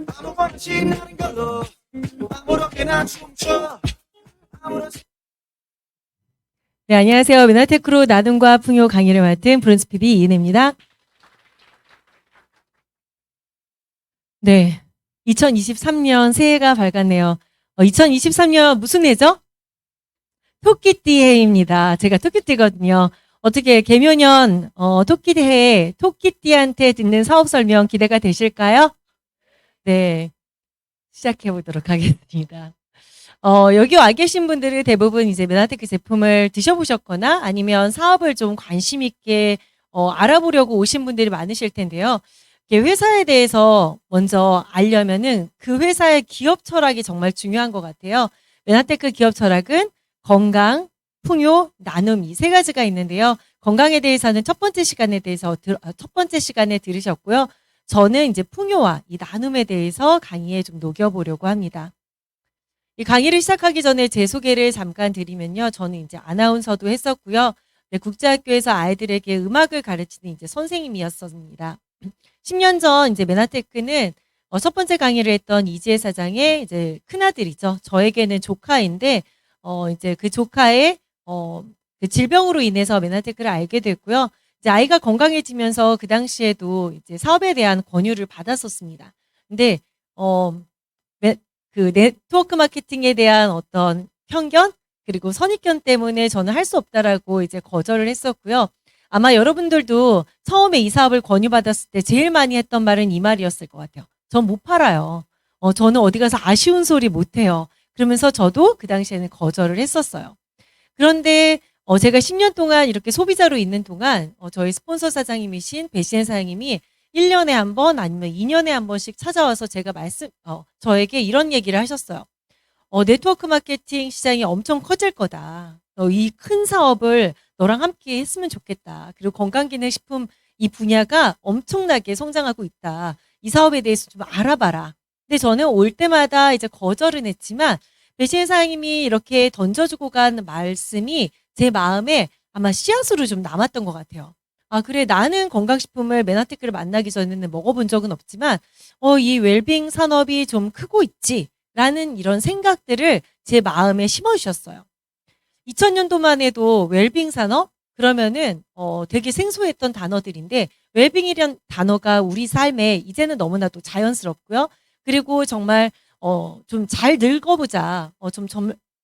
아무거나 신나는 걸로 아무렇게나 춤춰 아무렇지. 네, 안녕하세요. 메나테크로 나눔과 풍요 강의를 맡은 브론즈 PD 이은혜입니다. 네, 2023년 새해가 밝았네요. 2023년 무슨 해죠? 토끼띠 해입니다. 제가 토끼띠거든요. 어떻게 개묘년 토끼띠 해에 토끼띠한테 듣는 사업 설명 기대가 되실까요? 네, 시작해 보도록 하겠습니다. 여기 와 계신 분들은 대부분 이제 메나테크 제품을 드셔보셨거나 아니면 사업을 좀 관심 있게 알아보려고 오신 분들이 많으실 텐데요. 회사에 대해서 먼저 알려면은 그 회사의 기업 철학이 정말 중요한 것 같아요. 메나테크 기업 철학은 건강, 풍요, 나눔 이 세 가지가 있는데요. 건강에 대해서는 첫 번째 시간에 들으셨고요. 저는 이제 풍요와 이 나눔에 대해서 강의에 좀 녹여보려고 합니다. 이 강의를 시작하기 전에 제 소개를 잠깐 드리면요. 저는 이제 아나운서도 했었고요. 네, 국제학교에서 아이들에게 음악을 가르치는 이제 선생님이었습니다. 10년 전 이제 메나테크는 첫 번째 강의를 했던 이지혜 사장의 이제 큰아들이죠. 저에게는 조카인데 이제 그 조카의 그 질병으로 인해서 메나테크를 알게 됐고요. 이제 아이가 건강해지면서 그 당시에도 이제 사업에 대한 권유를 받았었습니다. 근데 그 네트워크 마케팅에 대한 어떤 편견 그리고 선입견 때문에 저는 할 수 없다라고 이제 거절을 했었고요. 아마 여러분들도 처음에 이 사업을 권유받았을 때 제일 많이 했던 말은 이 말이었을 것 같아요. 전 못 팔아요. 저는 어디 가서 아쉬운 소리 못 해요. 그러면서 저도 그 당시에는 거절을 했었어요. 그런데 제가 10년 동안 이렇게 소비자로 있는 동안 저희 스폰서 사장님이신 배시엔 사장님이 1년에 한 번 아니면 2년에 한 번씩 찾아와서 저에게 이런 얘기를 하셨어요. 네트워크 마케팅 시장이 엄청 커질 거다. 이 큰 사업을 너랑 함께 했으면 좋겠다. 그리고 건강기능식품 이 분야가 엄청나게 성장하고 있다. 이 사업에 대해서 좀 알아봐라. 근데 저는 올 때마다 이제 거절은 했지만 배시엔 사장님이 이렇게 던져주고 간 말씀이 제 마음에 아마 씨앗으로 좀 남았던 것 같아요. 아, 그래. 나는 건강식품을 메나테크를 만나기 전에는 먹어본 적은 없지만, 이 웰빙 산업이 좀 크고 있지. 라는 이런 생각들을 제 마음에 심어주셨어요. 2000년도만 해도 웰빙 산업? 그러면은, 되게 생소했던 단어들인데, 웰빙이란 단어가 우리 삶에 이제는 너무나도 자연스럽고요. 그리고 정말, 좀 잘 늙어보자.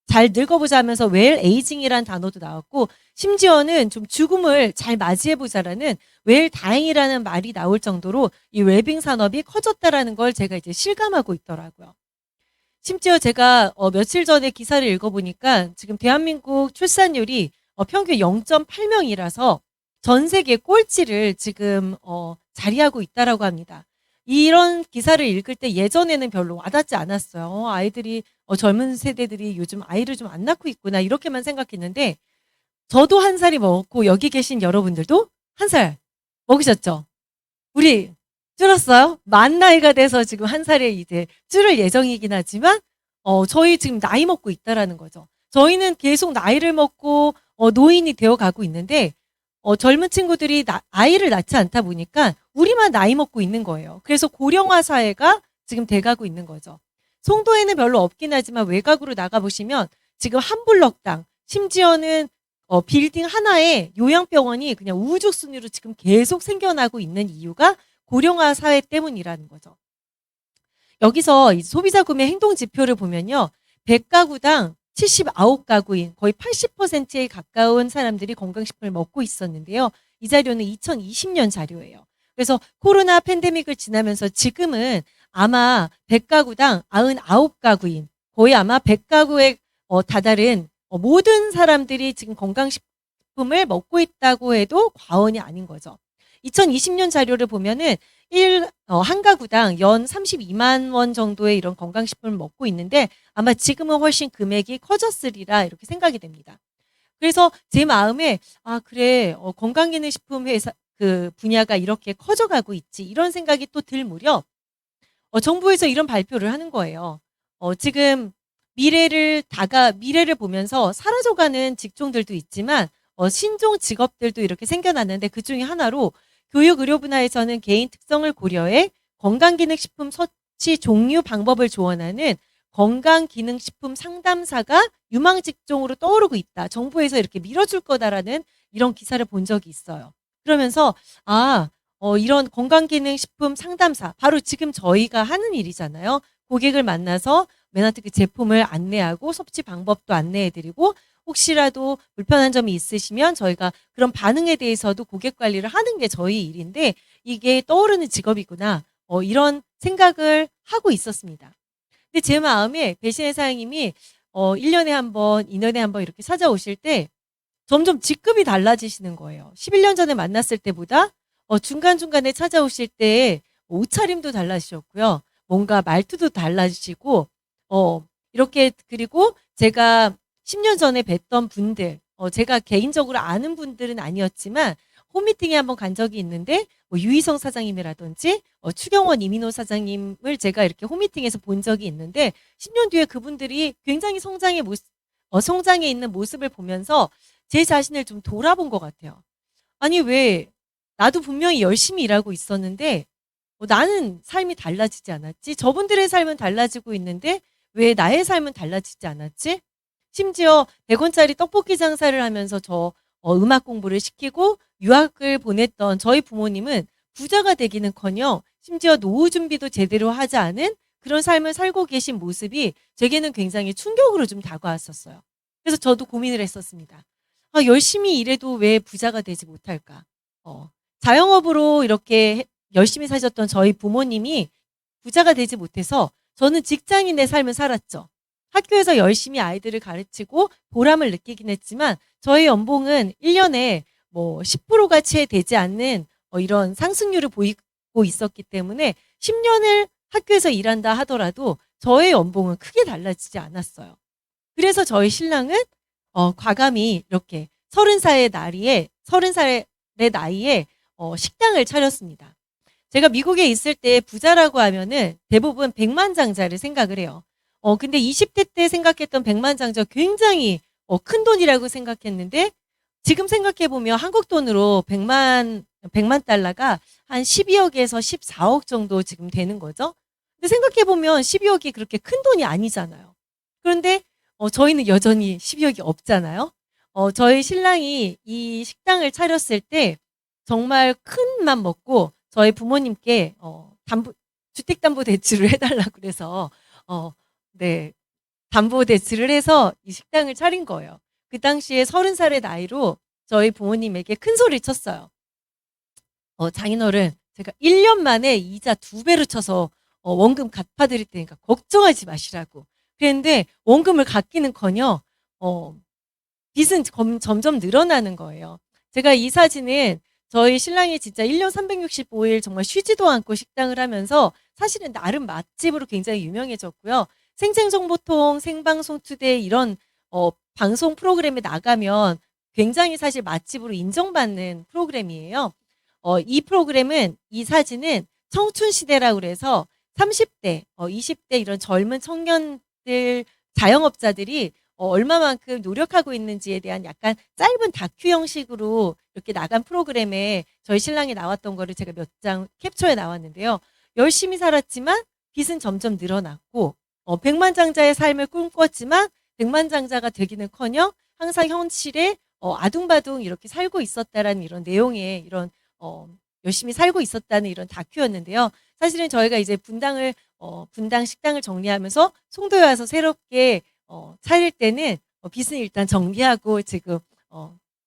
잘 늙어보자 하면서 웰 에이징이라는 단어도 나왔고 심지어는 좀 죽음을 잘 맞이해보자라는 웰 다잉이라는 말이 나올 정도로 이 웰빙 산업이 커졌다라는 걸 제가 이제 실감하고 있더라고요. 심지어 제가 며칠 전에 기사를 읽어보니까 지금 대한민국 출산율이 평균 0.8명이라서 전 세계 꼴찌를 지금 자리하고 있다라고 합니다. 이런 기사를 읽을 때 예전에는 별로 와닿지 않았어요. 아이들이 젊은 세대들이 요즘 아이를 좀 안 낳고 있구나 이렇게만 생각했는데 저도 한 살이 먹었고 여기 계신 여러분들도 한 살 먹으셨죠? 우리 줄었어요? 만 나이가 돼서 지금 한 살에 이제 줄을 예정이긴 하지만 저희 지금 나이 먹고 있다라는 거죠. 저희는 계속 나이를 먹고 노인이 되어 가고 있는데 젊은 친구들이 아이를 낳지 않다 보니까 우리만 나이 먹고 있는 거예요. 그래서 고령화 사회가 지금 돼가고 있는 거죠. 송도에는 별로 없긴 하지만 외곽으로 나가보시면 지금 한 블럭당 심지어는 빌딩 하나에 요양병원이 그냥 우후죽 순위로 지금 계속 생겨나고 있는 이유가 고령화 사회 때문이라는 거죠. 여기서 이 소비자 구매 행동 지표를 보면요. 100가구당 79가구인 거의 80%에 가까운 사람들이 건강식품을 먹고 있었는데요. 이 자료는 2020년 자료예요. 그래서 코로나 팬데믹을 지나면서 지금은 아마 100가구당 99가구인 거의 아마 100가구에 다다른 모든 사람들이 지금 건강식품을 먹고 있다고 해도 과언이 아닌 거죠. 2020년 자료를 보면은 한 가구당 연 32만 원 정도의 이런 건강식품을 먹고 있는데 아마 지금은 훨씬 금액이 커졌으리라 이렇게 생각이 됩니다. 그래서 제 마음에 아 그래 건강기능식품 회사 그 분야가 이렇게 커져가고 있지 이런 생각이 또 들 무렵 정부에서 이런 발표를 하는 거예요. 지금 미래를 보면서 사라져가는 직종들도 있지만 신종 직업들도 이렇게 생겨났는데 그 중에 하나로 교육 의료 분야에서는 개인 특성을 고려해 건강기능식품 섭취 종류 방법을 조언하는 건강기능식품 상담사가 유망 직종으로 떠오르고 있다. 정부에서 이렇게 밀어줄 거다라는 이런 기사를 본 적이 있어요. 그러면서 이런 건강기능식품 상담사, 바로 지금 저희가 하는 일이잖아요. 고객을 만나서 맨하튼 그 제품을 안내하고 섭취 방법도 안내해드리고 혹시라도 불편한 점이 있으시면 저희가 그런 반응에 대해서도 고객 관리를 하는 게 저희 일인데 이게 떠오르는 직업이구나. 이런 생각을 하고 있었습니다. 근데 제 마음에 배신의 사장님이 1년에 한 번, 2년에 한 번 이렇게 찾아오실 때 점점 직급이 달라지시는 거예요. 11년 전에 만났을 때보다 중간중간에 찾아오실 때 옷차림도 달라지셨고요. 뭔가 말투도 달라지시고 이렇게 그리고 제가 10년 전에 뵀던 분들 제가 개인적으로 아는 분들은 아니었지만 홈미팅에 한번 간 적이 있는데 유희성 사장님이라든지 추경원 이민호 사장님을 제가 이렇게 홈미팅에서 본 적이 있는데 10년 뒤에 그분들이 굉장히 성장해 있는 모습을 보면서 제 자신을 좀 돌아본 것 같아요. 아니 왜 나도 분명히 열심히 일하고 있었는데 나는 삶이 달라지지 않았지? 저분들의 삶은 달라지고 있는데 왜 나의 삶은 달라지지 않았지? 심지어 100원짜리 떡볶이 장사를 하면서 저 음악 공부를 시키고 유학을 보냈던 저희 부모님은 부자가 되기는커녕 심지어 노후 준비도 제대로 하지 않은 그런 삶을 살고 계신 모습이 제게는 굉장히 충격으로 좀 다가왔었어요. 그래서 저도 고민을 했었습니다. 열심히 일해도 왜 부자가 되지 못할까? 자영업으로 이렇게 열심히 사셨던 저희 부모님이 부자가 되지 못해서 저는 직장인의 삶을 살았죠. 학교에서 열심히 아이들을 가르치고 보람을 느끼긴 했지만 저희 연봉은 1년에 10%가 채 되지 않는 이런 상승률을 보이고 있었기 때문에 10년을 학교에서 일한다 하더라도 저의 연봉은 크게 달라지지 않았어요. 그래서 저희 신랑은 과감히 이렇게 30살의 나이에 식당을 차렸습니다. 제가 미국에 있을 때 부자라고 하면은 대부분 백만장자를 생각을 해요. 근데 20대 때 생각했던 백만장자 굉장히 큰 돈이라고 생각했는데 지금 생각해보면 한국 돈으로 100만 달러가 한 12억에서 14억 정도 지금 되는 거죠. 근데 생각해보면 12억이 그렇게 큰 돈이 아니잖아요. 그런데 저희는 여전히 12억이 없잖아요. 저희 신랑이 이 식당을 차렸을 때 정말 큰 맘 먹고 저희 부모님께 주택담보대출을 해달라고 그래서 네, 담보대출을 해서 이 식당을 차린 거예요. 그 당시에 30살의 나이로 저희 부모님에게 큰 소리를 쳤어요. 장인어른, 제가 1년 만에 이자 2배로 쳐서 원금 갚아드릴 테니까 걱정하지 마시라고. 그랬는데 원금을 갚기는커녕 빚은 점점 늘어나는 거예요. 제가 이 사진은 저희 신랑이 진짜 1년 365일 정말 쉬지도 않고 식당을 하면서 사실은 나름 맛집으로 굉장히 유명해졌고요. 생생정보통, 생방송투데이 이런 방송 프로그램에 나가면 굉장히 사실 맛집으로 인정받는 프로그램이에요. 이 프로그램은 이 사진은 청춘시대라고 그래서 30대, 20대 이런 젊은 청년들 자영업자들이 얼마만큼 노력하고 있는지에 대한 약간 짧은 다큐 형식으로 이렇게 나간 프로그램에 저희 신랑이 나왔던 거를 제가 몇 장 캡처해 나왔는데요. 열심히 살았지만 빚은 점점 늘어났고 백만장자의 삶을 꿈꿨지만 백만장자가 되기는커녕 항상 현실에 아둥바둥 이렇게 살고 있었다라는 이런 내용의 이런 열심히 살고 있었다는 이런 다큐였는데요. 사실은 저희가 이제 분당 식당을 정리하면서 송도에 와서 새롭게 차릴 때는 빚은 일단 정리하고 지금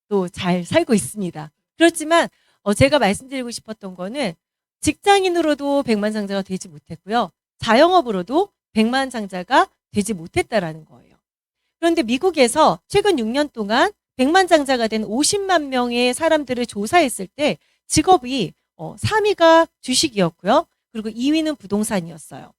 또 잘 살고 있습니다. 그렇지만 제가 말씀드리고 싶었던 거는 직장인으로도 백만장자가 되지 못했고요. 자영업으로도 백만장자가 되지 못했다라는 거예요. 그런데 미국에서 최근 6년 동안 백만장자가 된 50만 명의 사람들을 조사했을 때 직업이 3위가 주식이었고요. 그리고 2위는 부동산이었어요.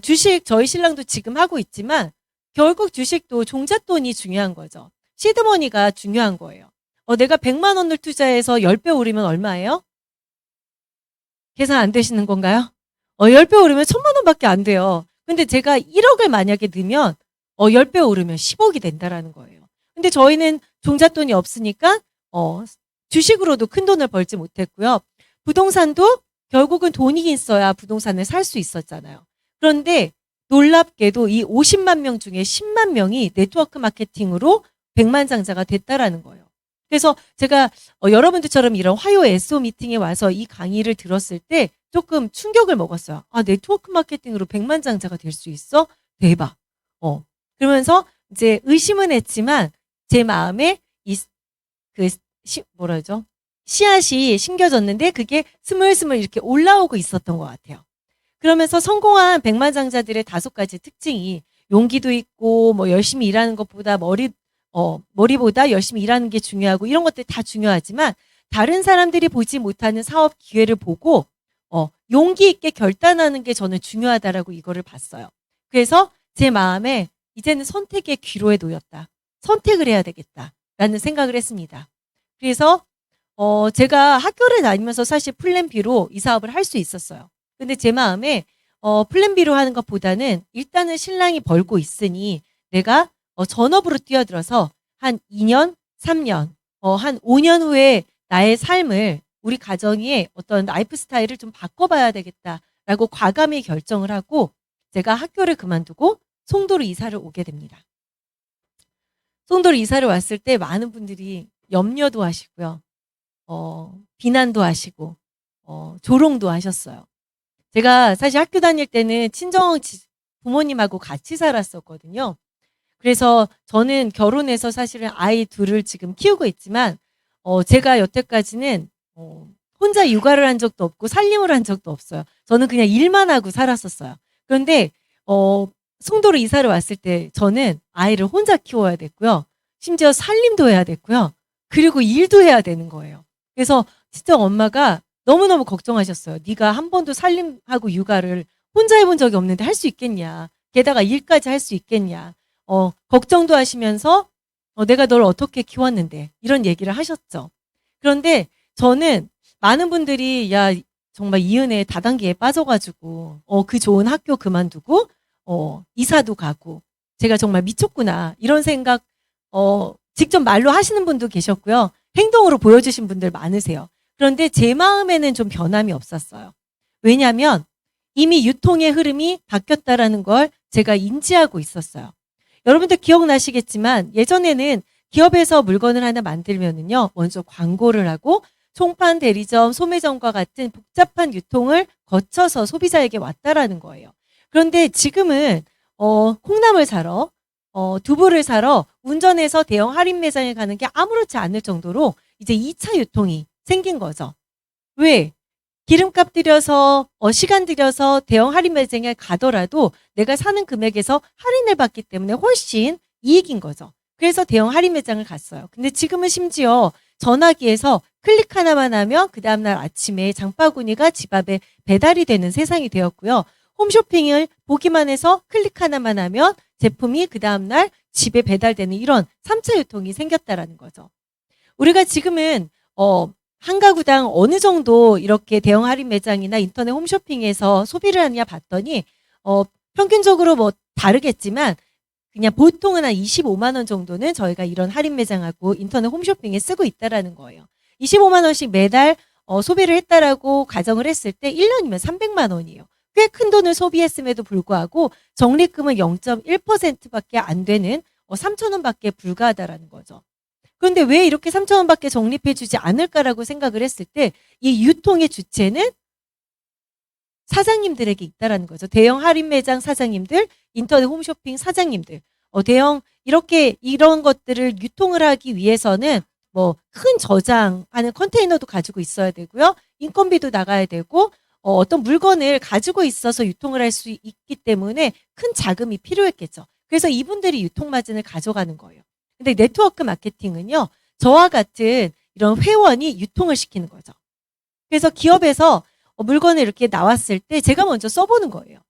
주식 저희 신랑도 지금 하고 있지만 결국 주식도 종잣돈이 중요한 거죠. 시드머니가 중요한 거예요. 내가 100만 원을 투자해서 10배 오르면 얼마예요? 계산 안 되시는 건가요? 10배 오르면 1000만 원밖에 안 돼요. 근데 제가 1억을 만약에 넣으면 10배 오르면 10억이 된다라는 거예요. 근데 저희는 종잣돈이 없으니까 주식으로도 큰 돈을 벌지 못했고요. 부동산도 결국은 돈이 있어야 부동산을 살 수 있었잖아요. 그런데 놀랍게도 이 50만 명 중에 10만 명이 네트워크 마케팅으로 백만장자가 됐다라는 거예요. 그래서 제가 여러분들처럼 이런 화요 SO 미팅에 와서 이 강의를 들었을 때 조금 충격을 먹었어요. 아, 네트워크 마케팅으로 백만장자가 될 수 있어? 대박. 그러면서 이제 의심은 했지만 제 마음에 뭐라죠? 씨앗이 심겨졌는데 그게 스물스물 이렇게 올라오고 있었던 것 같아요. 그러면서 성공한 백만장자들의 5가지 특징이 용기도 있고 뭐 열심히 일하는 것보다 머리보다 열심히 일하는 게 중요하고 이런 것들 다 중요하지만 다른 사람들이 보지 못하는 사업 기회를 보고 용기 있게 결단하는 게 저는 중요하다라고 이거를 봤어요. 그래서 제 마음에 이제는 선택의 기로에 놓였다. 선택을 해야 되겠다라는 생각을 했습니다. 그래서 제가 학교를 다니면서 사실 플랜 B로 이 사업을 할 수 있었어요. 근데 제 마음에 플랜 B로 하는 것보다는 일단은 신랑이 벌고 있으니 내가 전업으로 뛰어들어서 한 2년, 3년, 한 5년 후에 나의 삶을 우리 가정의 어떤 라이프 스타일을 좀 바꿔봐야 되겠다라고 과감히 결정을 하고 제가 학교를 그만두고 송도로 이사를 오게 됩니다. 송도로 이사를 왔을 때 많은 분들이 염려도 하시고요. 비난도 하시고 조롱도 하셨어요. 제가 사실 학교 다닐 때는 친정 부모님하고 같이 살았었거든요. 그래서 저는 결혼해서 사실은 아이 둘을 지금 키우고 있지만 제가 여태까지는 혼자 육아를 한 적도 없고 살림을 한 적도 없어요. 저는 그냥 일만 하고 살았었어요. 그런데 송도로 이사를 왔을 때 저는 아이를 혼자 키워야 됐고요. 심지어 살림도 해야 됐고요. 그리고 일도 해야 되는 거예요. 그래서 진짜 엄마가 너무너무 걱정하셨어요. 네가 한 번도 살림하고 육아를 혼자 해본 적이 없는데 할 수 있겠냐. 게다가 일까지 할 수 있겠냐. 걱정도 하시면서 내가 널 어떻게 키웠는데 이런 얘기를 하셨죠. 그런데 저는 많은 분들이 야 정말 이은혜 다단계에 빠져가지고 그 좋은 학교 그만두고 이사도 가고 제가 정말 미쳤구나 이런 생각 직접 말로 하시는 분도 계셨고요. 행동으로 보여주신 분들 많으세요. 그런데 제 마음에는 좀 변함이 없었어요. 왜냐하면 이미 유통의 흐름이 바뀌었다라는 걸 제가 인지하고 있었어요. 여러분들 기억나시겠지만 예전에는 기업에서 물건을 하나 만들면은요, 먼저 광고를 하고 총판, 대리점, 소매점과 같은 복잡한 유통을 거쳐서 소비자에게 왔다라는 거예요. 그런데 지금은 콩나물 사러, 두부를 사러 운전해서 대형 할인 매장에 가는 게 아무렇지 않을 정도로 이제 2차 유통이 생긴 거죠. 왜? 기름값 들여서 시간 들여서 대형 할인 매장에 가더라도 내가 사는 금액에서 할인을 받기 때문에 훨씬 이익인 거죠. 그래서 대형 할인 매장을 갔어요. 근데 지금은 심지어 전화기에서 클릭 하나만 하면 그 다음날 아침에 장바구니가 집 앞에 배달이 되는 세상이 되었고요. 홈쇼핑을 보기만 해서 클릭 하나만 하면 제품이 그 다음날 집에 배달되는 이런 3차 유통이 생겼다라는 거죠. 우리가 지금은 한 가구당 어느 정도 이렇게 대형 할인 매장이나 인터넷 홈쇼핑에서 소비를 하느냐 봤더니 평균적으로 뭐 다르겠지만 그냥 보통은 한 25만 원 정도는 저희가 이런 할인 매장하고 인터넷 홈쇼핑에 쓰고 있다라는 거예요. 25만 원씩 매달 소비를 했다라고 가정을 했을 때 1년이면 300만 원이에요. 꽤 큰 돈을 소비했음에도 불구하고 적립금은 0.1%밖에 안 되는 3천 원밖에 불과하다라는 거죠. 그런데 왜 이렇게 3천 원밖에 적립해주지 않을까라고 생각을 했을 때 이 유통의 주체는 사장님들에게 있다라는 거죠. 대형 할인 매장 사장님들, 인터넷 홈쇼핑 사장님들, 대형 이런 것들을 유통을 하기 위해서는 뭐 큰 저장하는 컨테이너도 가지고 있어야 되고요. 인건비도 나가야 되고 어떤 물건을 가지고 있어서 유통을 할 수 있기 때문에 큰 자금이 필요했겠죠. 그래서 이분들이 유통 마진을 가져가는 거예요. 근데 네트워크 마케팅은요, 저와 같은 이런 회원이 유통을 시키는 거죠. 그래서 기업에서 물건을 이렇게 나왔을 때 제가 먼저 써보는 거예요.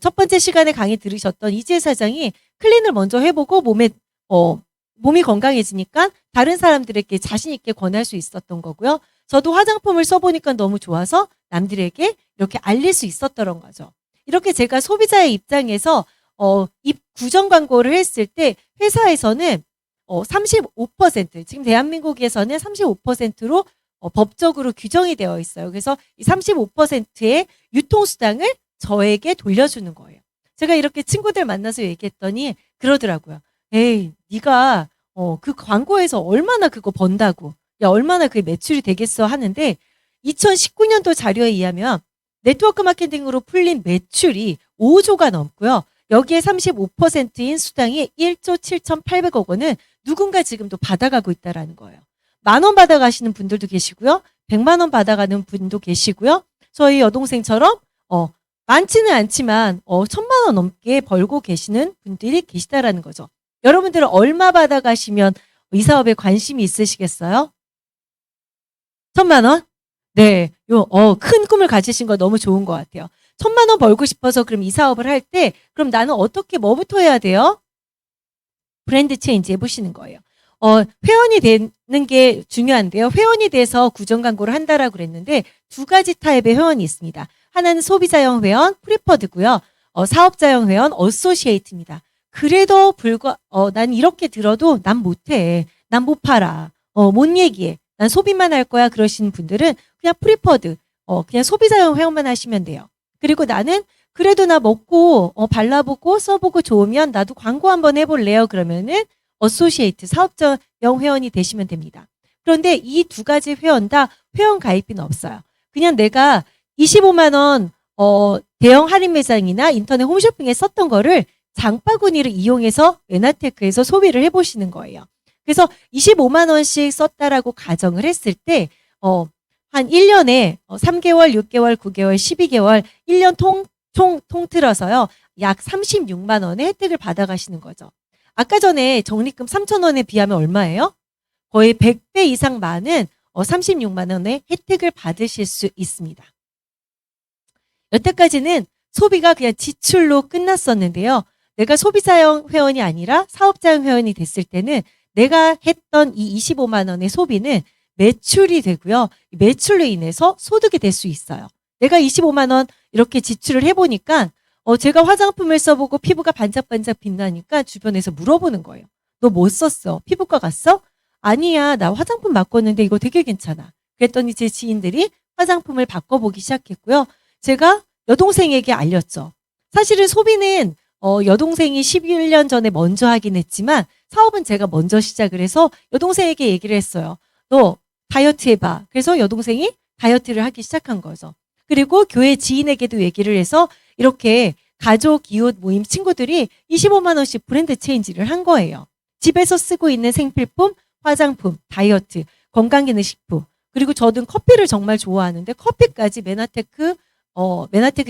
첫 번째 시간에 강의 들으셨던 이지혜 사장이 클린을 먼저 해보고 몸이 건강해지니까 다른 사람들에게 자신 있게 권할 수 있었던 거고요. 저도 화장품을 써보니까 너무 좋아서 남들에게 이렇게 알릴 수 있었던 거죠. 이렇게 제가 소비자의 입장에서 입 구정 광고를 했을 때 회사에서는 35% 지금 대한민국에서는 35%로 법적으로 규정이 되어 있어요. 그래서 이 35%의 유통수당을 저에게 돌려주는 거예요. 제가 이렇게 친구들 만나서 얘기했더니 그러더라고요. 에이, 네가 그 광고에서 얼마나 그거 번다고. 야, 얼마나 그게 매출이 되겠어 하는데 2019년도 자료에 의하면 네트워크 마케팅으로 풀린 매출이 5조가 넘고요. 여기에 35%인 수당이 1조 7,800억 원은 누군가 지금도 받아가고 있다라는 거예요. 10,000원 받아가시는 분들도 계시고요. 100만 원 받아가는 분도 계시고요. 저희 여동생처럼 많지는 않지만 1,000만 원 넘게 벌고 계시는 분들이 계시다라는 거죠. 여러분들은 얼마 받아가시면 이 사업에 관심이 있으시겠어요? 1,000만 원? 네, 큰 꿈을 가지신 거 너무 좋은 것 같아요. 1,000만 원 벌고 싶어서 그럼 이 사업을 할 때 그럼 나는 어떻게 뭐부터 해야 돼요? 브랜드 체인지 해보시는 거예요. 회원이 되는 게 중요한데요. 회원이 돼서 구정 광고를 한다라고 그랬는데 2가지 타입의 회원이 있습니다. 하나는 소비자형 회원, 프리퍼드고요. 사업자형 회원, 어소시에이트입니다. 그래도 난 이렇게 들어도 난 못해. 난 못 팔아. 못 얘기해. 난 소비만 할 거야. 그러시는 분들은 그냥 프리퍼드, 그냥 소비자형 회원만 하시면 돼요. 그리고 나는 그래도 나 먹고 발라보고 써보고 좋으면 나도 광고 한번 해볼래요. 그러면은 어소시에이트 사업자형 회원이 되시면 됩니다. 그런데 이 2가지 회원 다 회원 가입비는 없어요. 그냥 내가 25만 원 대형 할인 매장이나 인터넷 홈쇼핑에 썼던 거를 장바구니를 이용해서 메나테크에서 소비를 해보시는 거예요. 그래서 25만 원씩 썼다라고 가정을 했을 때 한 1년에 3개월, 6개월, 9개월, 12개월 1년 통틀어서요. 약 36만 원의 혜택을 받아가시는 거죠. 아까 전에 적립금 3,000원에 비하면 얼마예요? 거의 100배 이상 많은 36만 원의 혜택을 받으실 수 있습니다. 여태까지는 소비가 그냥 지출로 끝났었는데요. 내가 소비자형 회원이 아니라 사업자형 회원이 됐을 때는 내가 했던 이 25만 원의 소비는 매출이 되고요. 매출로 인해서 소득이 될 수 있어요. 내가 25만 원 이렇게 지출을 해보니까 제가 화장품을 써보고 피부가 반짝반짝 빛나니까 주변에서 물어보는 거예요. 너 뭐 썼어? 피부과 갔어? 아니야, 나 화장품 바꿨는데 이거 되게 괜찮아. 그랬더니 제 지인들이 화장품을 바꿔보기 시작했고요. 제가 여동생에게 알렸죠. 사실은 소비는 여동생이 11년 전에 먼저 하긴 했지만 사업은 제가 먼저 시작을 해서 여동생에게 얘기를 했어요. 너 다이어트 해봐. 그래서 여동생이 다이어트를 하기 시작한 거죠. 그리고 교회 지인에게도 얘기를 해서 이렇게 가족, 이웃, 모임, 친구들이 25만 원씩 브랜드 체인지를 한 거예요. 집에서 쓰고 있는 생필품, 화장품, 다이어트, 건강기능식품, 그리고 저는 커피를 정말 좋아하는데 커피까지 메나테크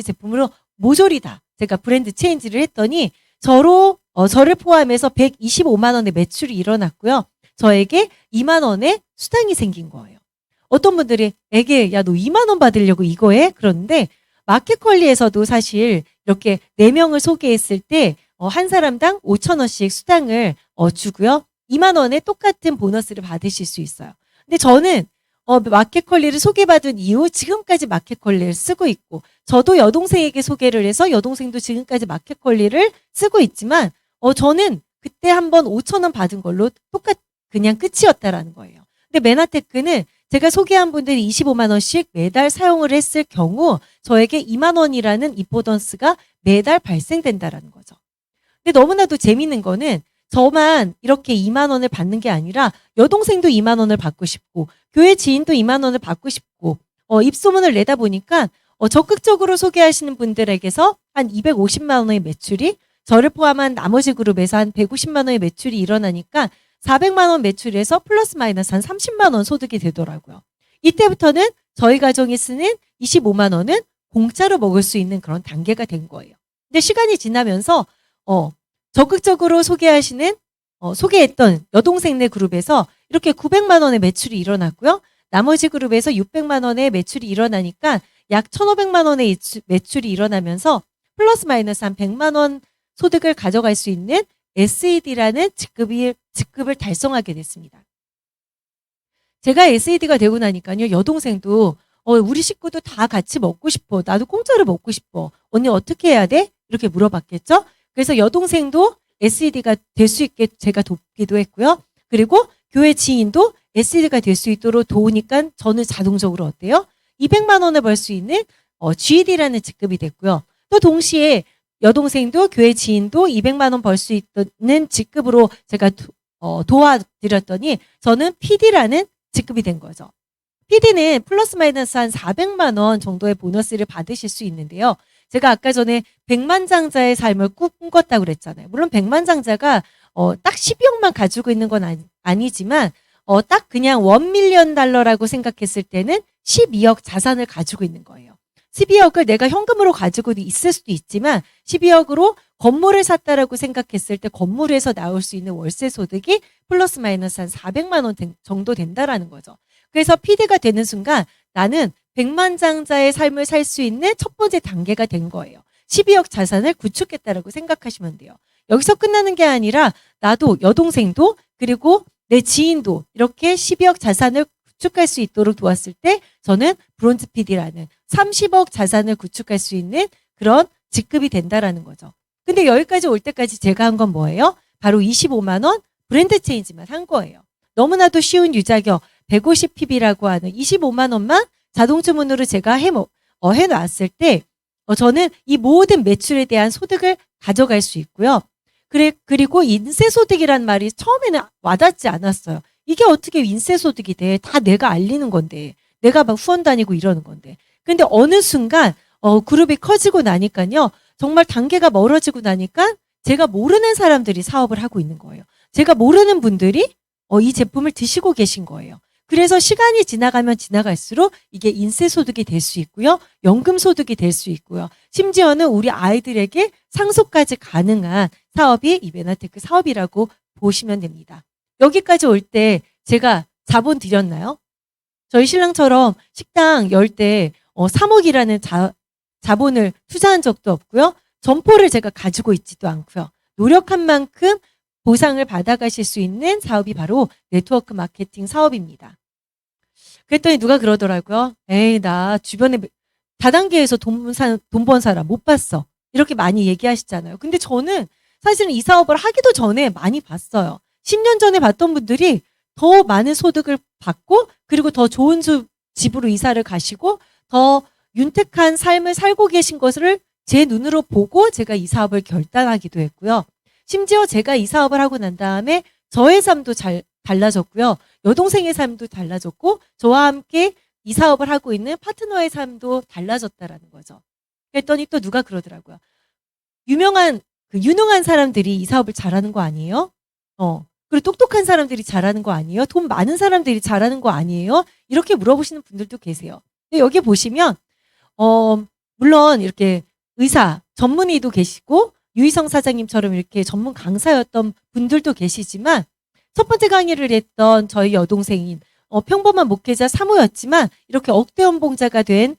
제품으로 모조리 다 제가 브랜드 체인지를 했더니 저를 포함해서 125만 원의 매출이 일어났고요. 저에게 2만 원의 수당이 생긴 거예요. 어떤 분들이 에게 야 너 2만 원 받으려고 이거 해? 그런데 마켓컬리에서도 사실 이렇게 4명을 소개했을 때 한 사람당 5천 원씩 수당을 주고요. 2만 원의 똑같은 보너스를 받으실 수 있어요. 근데 저는 마켓컬리를 소개받은 이후 지금까지 마켓컬리를 쓰고 있고 저도 여동생에게 소개를 해서 여동생도 지금까지 마켓컬리를 쓰고 있지만 저는 그때 한번 5천 원 받은 걸로 그냥 끝이었다라는 거예요. 근데 메나테크는 제가 소개한 분들이 25만 원씩 매달 사용을 했을 경우 저에게 2만 원이라는 입보너스가 매달 발생된다라는 거죠. 근데 너무나도 재밌는 거는 저만 이렇게 2만 원을 받는 게 아니라 여동생도 2만 원을 받고 싶고 교회 지인도 2만 원을 받고 싶고 입소문을 내다 보니까 적극적으로 소개하시는 분들에게서 한 250만 원의 매출이 저를 포함한 나머지 그룹에서 한 150만 원의 매출이 일어나니까 400만 원 매출에서 플러스 마이너스 한 30만 원 소득이 되더라고요. 이때부터는 저희 가정이 쓰는 25만 원은 공짜로 먹을 수 있는 그런 단계가 된 거예요. 근데 시간이 지나면서 적극적으로 소개했던 여동생네 그룹에서 이렇게 900만 원의 매출이 일어났고요. 나머지 그룹에서 600만 원의 매출이 일어나니까 약 1,500만 원의 매출이 일어나면서 플러스 마이너스 한 100만 원 소득을 가져갈 수 있는 SED라는 직급을 달성하게 됐습니다. 제가 SED가 되고 나니까요. 여동생도 우리 식구도 다 같이 먹고 싶어. 나도 공짜로 먹고 싶어. 언니 어떻게 해야 돼? 이렇게 물어봤겠죠. 그래서 여동생도 SED가 될 수 있게 제가 돕기도 했고요. 그리고 교회 지인도 SED가 될 수 있도록 도우니까 저는 자동적으로 어때요? 200만 원을 벌 수 있는 GED라는 직급이 됐고요. 또 동시에 여동생도 교회 지인도 200만 원 벌 수 있는 직급으로 제가 도와드렸더니 저는 PD라는 직급이 된 거죠. PD는 플러스 마이너스 한 400만 원 정도의 보너스를 받으실 수 있는데요. 제가 아까 전에 백만장자의 삶을 꿈꿨다고 그랬잖아요. 물론 백만장자가 딱 12억만 가지고 있는 건 아니지만 딱 그냥 $1밀리언라고 생각했을 때는 12억 자산을 가지고 있는 거예요. 12억을 내가 현금으로 가지고 있을 수도 있지만 12억으로 건물을 샀다라고 생각했을 때 건물에서 나올 수 있는 월세 소득이 플러스 마이너스 한 400만 원 정도 된다라는 거죠. 그래서 PD가 되는 순간 나는 백만장자의 삶을 살 수 있는 첫 번째 단계가 된 거예요. 12억 자산을 구축했다라고 생각하시면 돼요. 여기서 끝나는 게 아니라 나도 여동생도 그리고 내 지인도 이렇게 12억 자산을 구축할 수 있도록 도왔을 때 저는 브론즈 PD라는 30억 자산을 구축할 수 있는 그런 직급이 된다라는 거죠. 근데 여기까지 올 때까지 제가 한 건 뭐예요? 바로 25만 원 브랜드 체인지만 한 거예요. 너무나도 쉬운 유자격 150pb라고 하는 25만 원만 자동 주문으로 제가 해놨을 때 저는 이 모든 매출에 대한 소득을 가져갈 수 있고요. 그리고 인세소득이란 말이 처음에는 와닿지 않았어요. 이게 어떻게 인세소득이 돼? 다 내가 알리는 건데. 내가 막 후원 다니고 이러는 건데. 근데 어느 순간 그룹이 커지고 나니까요. 정말 단계가 멀어지고 나니까 제가 모르는 사람들이 사업을 하고 있는 거예요. 제가 모르는 분들이 이 제품을 드시고 계신 거예요. 그래서 시간이 지나가면 지나갈수록 이게 인세소득이 될 수 있고요. 연금소득이 될 수 있고요. 심지어는 우리 아이들에게 상속까지 가능한 사업이 이베나테크 사업이라고 보시면 됩니다. 여기까지 올 때 제가 자본 드렸나요? 저희 신랑처럼 식당 열 때 3억이라는 자본을 투자한 적도 없고요. 점포를 제가 가지고 있지도 않고요. 노력한 만큼 보상을 받아가실 수 있는 사업이 바로 네트워크 마케팅 사업입니다. 그랬더니 누가 그러더라고요. 에이, 나 주변에 다단계에서 돈 번 사람 못 봤어. 이렇게 많이 얘기하시잖아요. 근데 저는 사실은 이 사업을 하기도 전에 많이 봤어요. 10년 전에 봤던 분들이 더 많은 소득을 받고 그리고 더 좋은 집으로 이사를 가시고 더 윤택한 삶을 살고 계신 것을 제 눈으로 보고 제가 이 사업을 결단하기도 했고요. 심지어 제가 이 사업을 하고 난 다음에 저의 삶도 달라졌고요. 여동생의 삶도 달라졌고 저와 함께 이 사업을 하고 있는 파트너의 삶도 달라졌다라는 거죠. 그랬더니 또 누가 그러더라고요. 유능한 사람들이 이 사업을 잘하는 거 아니에요? 그리고 똑똑한 사람들이 잘하는 거 아니에요? 돈 많은 사람들이 잘하는 거 아니에요? 이렇게 물어보시는 분들도 계세요. 근데 여기 보시면 물론 이렇게 의사 전문의도 계시고 유희성 사장님처럼 이렇게 전문 강사였던 분들도 계시지만 첫 번째 강의를 했던 저희 여동생인 평범한 목회자 사모였지만 이렇게 억대 연봉자가 된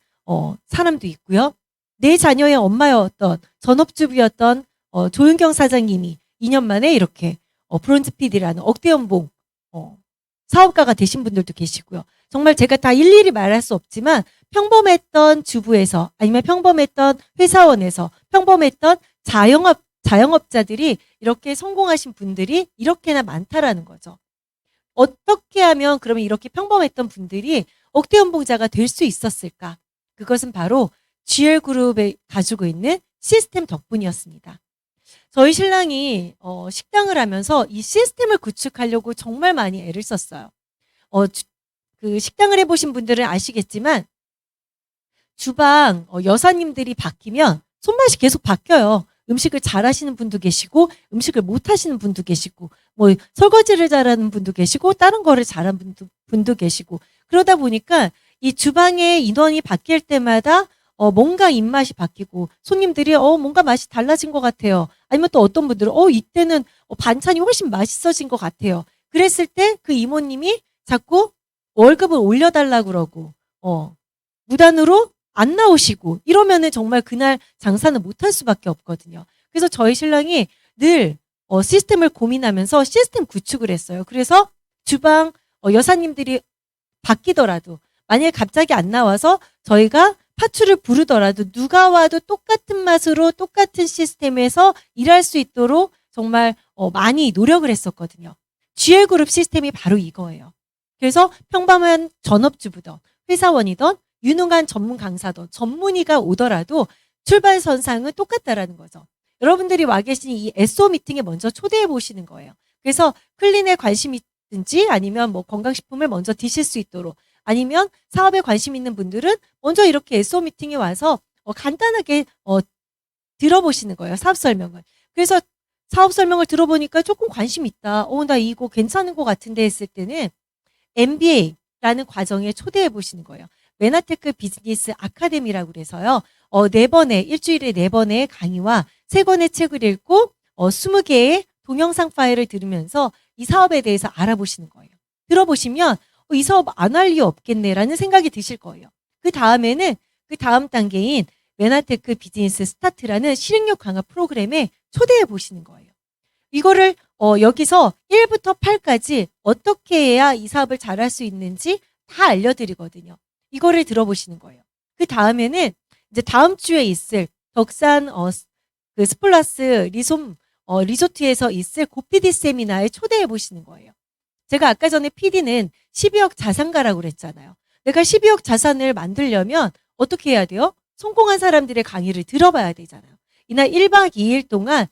사람도 있고요. 내 자녀의 엄마였던 전업주부였던 조윤경 사장님이 2년 만에 이렇게 브론즈 PD라는 억대 연봉 사업가가 되신 분들도 계시고요. 정말 제가 다 일일이 말할 수 없지만 평범했던 주부에서 아니면 평범했던 회사원에서 평범했던 자영업자들이 이렇게 성공하신 분들이 이렇게나 많다라는 거죠. 어떻게 하면 그러면 이렇게 평범했던 분들이 억대 연봉자가 될 수 있었을까? 그것은 바로 GL그룹에 가지고 있는 시스템 덕분이었습니다. 저희 신랑이 식당을 하면서 이 시스템을 구축하려고 정말 많이 애를 썼어요. 그 식당을 해보신 분들은 아시겠지만 주방 여사님들이 바뀌면 손맛이 계속 바뀌어요. 음식을 잘하시는 분도 계시고 음식을 못하시는 분도 계시고 뭐 설거지를 잘하는 분도 계시고 다른 거를 잘하는 분도 계시고 그러다 보니까 이 주방의 인원이 바뀔 때마다 뭔가 입맛이 바뀌고 손님들이 뭔가 맛이 달라진 것 같아요. 아니면 또 어떤 분들은 이때는 반찬이 훨씬 맛있어진 것 같아요. 그랬을 때 그 이모님이 자꾸 월급을 올려달라고 그러고 무단으로 안 나오시고 이러면은 정말 그날 장사는 못할 수밖에 없거든요. 그래서 저희 신랑이 늘 시스템을 고민하면서 시스템 구축을 했어요. 그래서 주방 여사님들이 바뀌더라도 만약에 갑자기 안 나와서 저희가 파출을 부르더라도 누가 와도 똑같은 맛으로 똑같은 시스템에서 일할 수 있도록 정말 많이 노력을 했었거든요. GL그룹 시스템이 바로 이거예요. 그래서 평범한 전업주부든 회사원이든 유능한 전문 강사든 전문의가 오더라도 출발선상은 똑같다라는 거죠. 여러분들이 와 계신 이 SO 미팅에 먼저 초대해 보시는 거예요. 그래서 클린에 관심이 있든지 아니면 뭐 건강식품을 먼저 드실 수 있도록 아니면 사업에 관심 있는 분들은 먼저 이렇게 SO 미팅에 와서 간단하게 들어보시는 거예요. 사업 설명을. 그래서 사업 설명을 들어보니까 조금 관심 있다. 나 이거 괜찮은 것 같은데 했을 때는 MBA라는 과정에 초대해 보시는 거예요. 메나테크 비즈니스 아카데미라고 그래서요. 일주일에 4번의 강의와 3권의 책을 읽고 20개의 동영상 파일을 들으면서 이 사업에 대해서 알아보시는 거예요. 들어보시면 이 사업 안 할 이유 없겠네라는 생각이 드실 거예요. 그 다음에는 그 다음 단계인 메나테크 비즈니스 스타트라는 실행력 강화 프로그램에 초대해 보시는 거예요. 이거를 여기서 1부터 8까지 어떻게 해야 이 사업을 잘할 수 있는지 다 알려드리거든요. 이거를 들어보시는 거예요. 그 다음에는 이제 다음 주에 있을 덕산 그 스플라스 리조트에서 있을 고PD 세미나에 초대해 보시는 거예요. 제가 아까 전에 PD는 12억 자산가라고 그랬잖아요. 내가 12억 자산을 만들려면 어떻게 해야 돼요? 성공한 사람들의 강의를 들어봐야 되잖아요. 이날 1박 2일 동안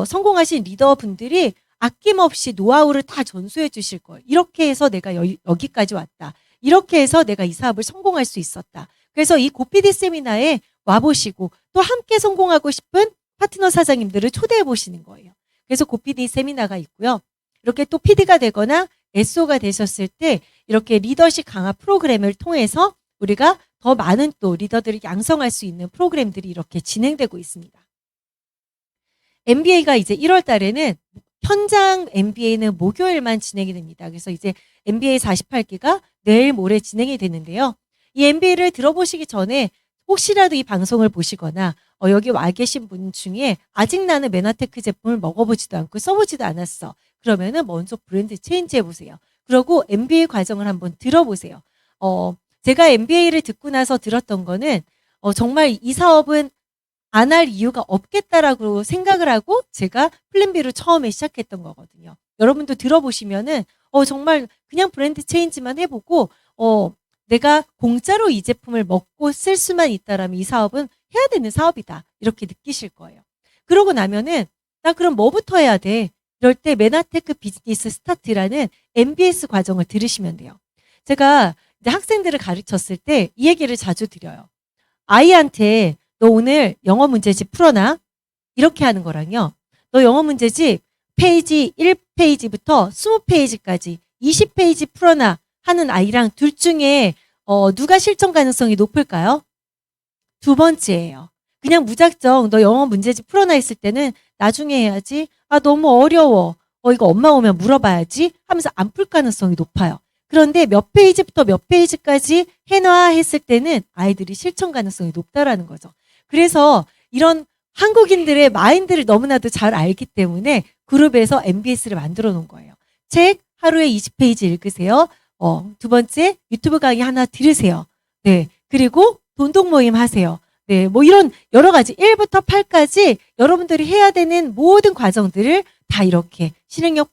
성공하신 리더분들이 아낌없이 노하우를 다 전수해 주실 거예요. 이렇게 해서 내가 여기까지 왔다. 이렇게 해서 내가 이 사업을 성공할 수 있었다. 그래서 이 고PD 세미나에 와보시고 또 함께 성공하고 싶은 파트너 사장님들을 초대해 보시는 거예요. 그래서 고PD 세미나가 있고요. 이렇게 또 PD가 되거나 SO가 되셨을 때 이렇게 리더십 강화 프로그램을 통해서 우리가 더 많은 또 리더들을 양성할 수 있는 프로그램들이 이렇게 진행되고 있습니다. MBA가 이제 1월 달에는 현장 MBA는 목요일만 진행이 됩니다. 그래서 이제 MBA 48기가 내일 모레 진행이 되는데요. 이 MBA를 들어보시기 전에 혹시라도 이 방송을 보시거나 여기 와 계신 분 중에 아직 나는 메나테크 제품을 먹어보지도 않고 써보지도 않았어. 그러면은 먼저 브랜드 체인지 해보세요. 그리고 MBA 과정을 한번 들어보세요. 제가 MBA를 듣고 나서 들었던 거는 정말 이 사업은 안 할 이유가 없겠다라고 생각을 하고 제가 플랜 B로 처음에 시작했던 거거든요. 여러분도 들어보시면은 정말 그냥 브랜드 체인지만 해보고 내가 공짜로 이 제품을 먹고 쓸 수만 있다라면 이 사업은 해야 되는 사업이다. 이렇게 느끼실 거예요. 그러고 나면은 나 그럼 뭐부터 해야 돼? 이럴 때 메나테크 비즈니스 스타트라는 MBS 과정을 들으시면 돼요. 제가 이제 학생들을 가르쳤을 때 이 얘기를 자주 드려요. 아이한테 너 오늘 영어 문제집 풀어놔. 이렇게 하는 거랑요. 너 영어 문제집 페이지 1페이지부터 20페이지까지 20페이지 풀어놔 하는 아이랑 둘 중에 누가 실천 가능성이 높을까요? 두 번째예요. 그냥 무작정 너 영어 문제집 풀어놔 있을 때는 나중에 해야지. 너무 어려워. 이거 엄마 오면 물어봐야지 하면서 안 풀 가능성이 높아요. 그런데 몇 페이지부터 몇 페이지까지 해놔 했을 때는 아이들이 실천 가능성이 높다라는 거죠. 그래서 이런 한국인들의 마인드를 너무나도 잘 알기 때문에 그룹에서 MBS를 만들어 놓은 거예요. 책 하루에 20페이지 읽으세요. 두 번째 유튜브 강의 하나 들으세요. 네. 그리고 돈독 모임 하세요. 네. 뭐 이런 여러 가지 1부터 8까지 여러분들이 해야 되는 모든 과정들을 다 이렇게 실행력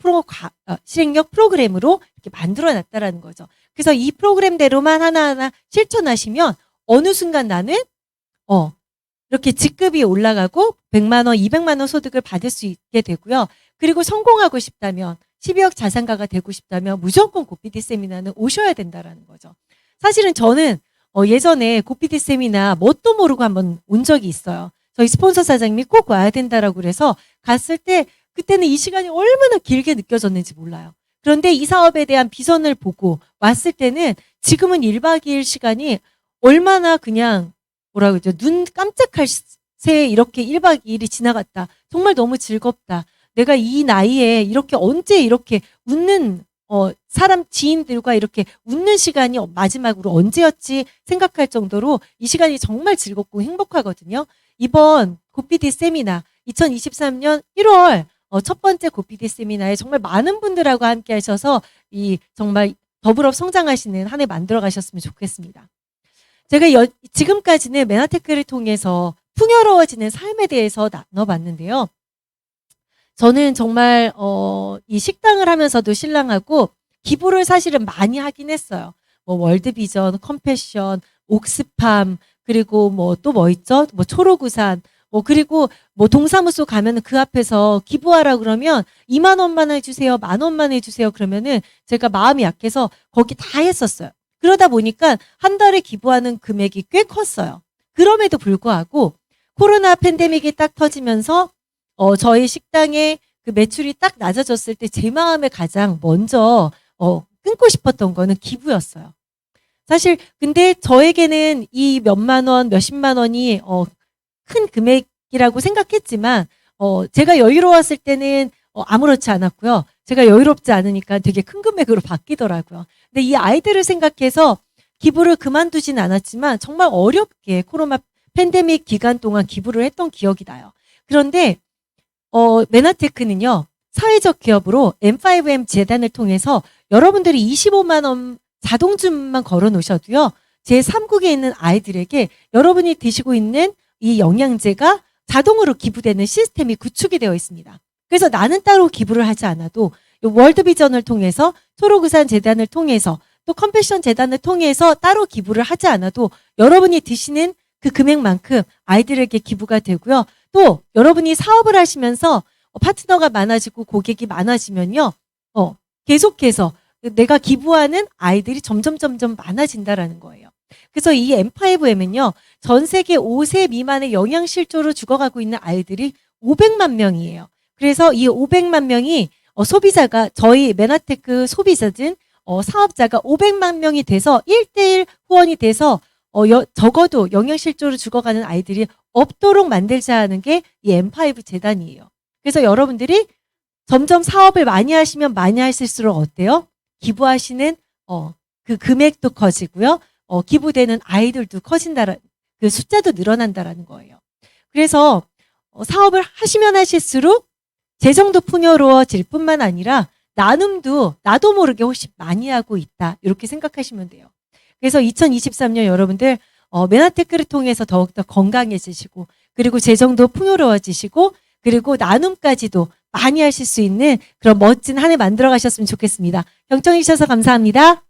프로그램으로 이렇게 만들어 놨다라는 거죠. 그래서 이 프로그램대로만 하나하나 실천하시면 어느 순간 나는 이렇게 직급이 올라가고 100만 원, 200만 원 소득을 받을 수 있게 되고요. 그리고 성공하고 싶다면 12억 자산가가 되고 싶다면 무조건 고PD 세미나는 오셔야 된다라는 거죠. 사실은 저는 예전에 고PD 세미나 뭣도 모르고 한번 온 적이 있어요. 저희 스폰서 사장님이 꼭 와야 된다라고 그래서 갔을 때 그때는 이 시간이 얼마나 길게 느껴졌는지 몰라요. 그런데 이 사업에 대한 비전을 보고 왔을 때는 지금은 1박 2일 시간이 얼마나 그냥 뭐라 그러죠? 눈 깜짝할 새 이렇게 1박 2일이 지나갔다. 정말 너무 즐겁다. 내가 이 나이에 이렇게 언제 이렇게 웃는 사람 지인들과 이렇게 웃는 시간이 마지막으로 언제였지 생각할 정도로 이 시간이 정말 즐겁고 행복하거든요. 이번 고PD 세미나 2023년 1월 첫 번째 고PD 세미나에 정말 많은 분들하고 함께 하셔서 이 정말 더불어 성장하시는 한 해 만들어 가셨으면 좋겠습니다. 제가 지금까지는 메나테크를 통해서 풍요로워지는 삶에 대해서 나눠봤는데요. 저는 정말 이 식당을 하면서도 신랑하고 기부를 사실은 많이 하긴 했어요. 뭐 월드비전, 컴패션, 옥스팜, 그리고 뭐 또 뭐 있죠? 뭐 초록우산, 뭐 그리고 뭐 동사무소 가면은 그 앞에서 기부하라 그러면 2만 원만 해주세요, 10,000원만 해주세요 그러면은 제가 마음이 약해서 거기 다 했었어요. 그러다 보니까 한 달에 기부하는 금액이 꽤 컸어요. 그럼에도 불구하고 코로나 팬데믹이 딱 터지면서 저희 식당의 그 매출이 딱 낮아졌을 때 제 마음에 가장 먼저 끊고 싶었던 거는 기부였어요. 사실 근데 저에게는 이 몇만 원, 몇십만 원이 큰 금액이라고 생각했지만 제가 여유로웠을 때는 아무렇지 않았고요. 제가 여유롭지 않으니까 되게 큰 금액으로 바뀌더라고요. 근데 이 아이들을 생각해서 기부를 그만두진 않았지만 정말 어렵게 코로나 팬데믹 기간 동안 기부를 했던 기억이 나요. 그런데 메나테크는요. 사회적 기업으로 M5M 재단을 통해서 여러분들이 25만 원 자동 주문만 걸어 놓으셔도요. 제3국에 있는 아이들에게 여러분이 드시고 있는 이 영양제가 자동으로 기부되는 시스템이 구축이 되어 있습니다. 그래서 나는 따로 기부를 하지 않아도 월드비전을 통해서 초록우산 재단을 통해서 또 컴패션 재단을 통해서 따로 기부를 하지 않아도 여러분이 드시는 그 금액만큼 아이들에게 기부가 되고요. 또 여러분이 사업을 하시면서 파트너가 많아지고 고객이 많아지면요. 계속해서 내가 기부하는 아이들이 점점 많아진다라는 거예요. 그래서 이 M5M은요. 전 세계 5세 미만의 영양실조로 죽어가고 있는 아이들이 500만 명이에요. 그래서 이 500만 명이 소비자가 저희 메나테크 소비자든 사업자가 500만 명이 돼서 1대1 후원이 돼서 적어도 영양실조로 죽어가는 아이들이 없도록 만들자는 게 이 M5 재단이에요. 그래서 여러분들이 점점 사업을 많이 하시면 많이 하실수록 어때요? 기부하시는 그 금액도 커지고요. 기부되는 아이들도 커진다라 그 숫자도 늘어난다라는 거예요. 그래서 사업을 하시면 하실수록 재정도 풍요로워질 뿐만 아니라 나눔도 나도 모르게 훨씬 많이 하고 있다. 이렇게 생각하시면 돼요. 그래서 2023년 여러분들 메나테크를 통해서 더욱더 건강해지시고 그리고 재정도 풍요로워지시고 그리고 나눔까지도 많이 하실 수 있는 그런 멋진 한 해 만들어 가셨으면 좋겠습니다. 경청해 주셔서 감사합니다.